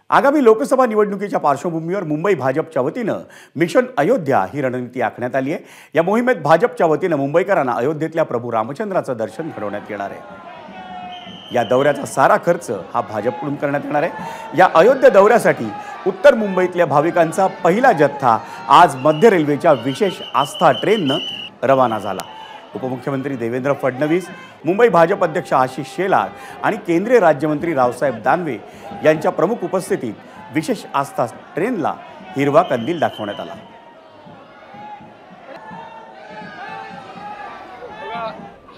आगामी लोकसभा निवडणुकीच्या पार्श्वभूमीवर मुंबई भाजपच्या वतीनं मिशन अयोध्या ही रणनीती आखण्यात आली आहे। या मोहिमेत भाजपच्या वतीनं मुंबईकरांना अयोध्येतल्या प्रभू रामचंद्राचं दर्शन घडवण्यात येणार आहे। या दौऱ्याचा सारा खर्च हा भाजपकडून करण्यात येणार आहे। या अयोध्या दौऱ्यासाठी उत्तर मुंबईतल्या भाविकांचा पहिला जत्था आज मध्य रेल्वेच्या विशेष आस्था ट्रेननं रवाना झाला। उपमुख्यमंत्री देवेंद्र फडणवीस, मुंबई भाजप अध्यक्ष आशिष शेलार आणि केंद्रीय राज्यमंत्री रावसाहेब दानवे यांच्या प्रमुख उपस्थितीत विशेष आस्था ट्रेनला हिरवा कंदील दाखवण्यात आला।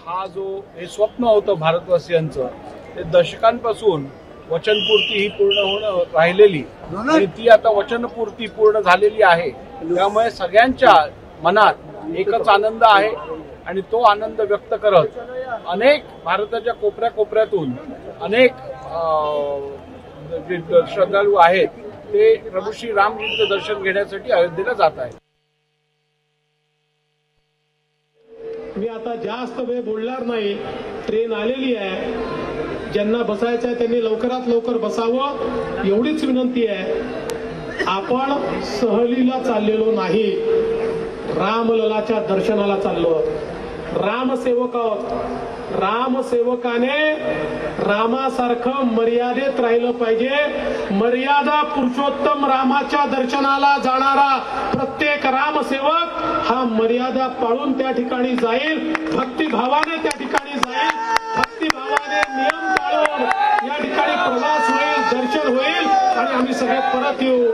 हा जो हे स्वप्न होतं भारतवासियांचं, ते दशकांपासून वचनपूर्ती ही पूर्ण होणं राहिलेली आणि ती आता वचनपूर्ती पूर्ण झालेली आहे। त्यामुळे सगळ्यांच्या मनात एकच आनंद आहे आणि तो आनंद व्यक्त करत अनेक भारताच्या कोपऱ्यातून अनेक श्रद्धाळू आहेत ते प्रभू श्री रामजींचं दर्शन घेण्यासाठी अयोध्येला जात आहेत। मी आता जास्त वेळ बोलणार नाही, ट्रेन आलेली आहे। ज्यांना बसायचं आहे त्यांनी लवकरात लवकर बसावं एवढीच विनंती आहे। आपण सहलीला चाललेलो नाही, रामललाच्या दर्शनाला चाललो। रामसेवक आहोत। रामसेवकाने रामासारखं मर्यादेत राहिलं पाहिजे। मर्यादा पुरुषोत्तम रामाच्या दर्शनाला जाणारा प्रत्येक रामसेवक हा मर्यादा पाळून त्या ठिकाणी जाईल, भक्तिभावाने त्या ठिकाणी जाईल, भक्तिभावाने नियम पाळून या ठिकाणी प्रवास होईल, दर्शन होईल आणि आम्ही सगळे परत येऊ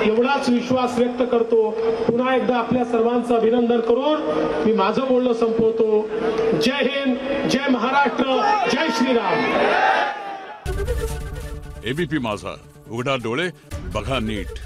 एवढाच विश्वास व्यक्त करतो। पुन्हा एकदा आपल्या सर्वांचं अभिनंदन करून मी माझं बोलणं संपवतो। जय हिंद, जय महाराष्ट्र, जय श्रीराम। एबीपी माझा, उघडा डोळे बघा नीट।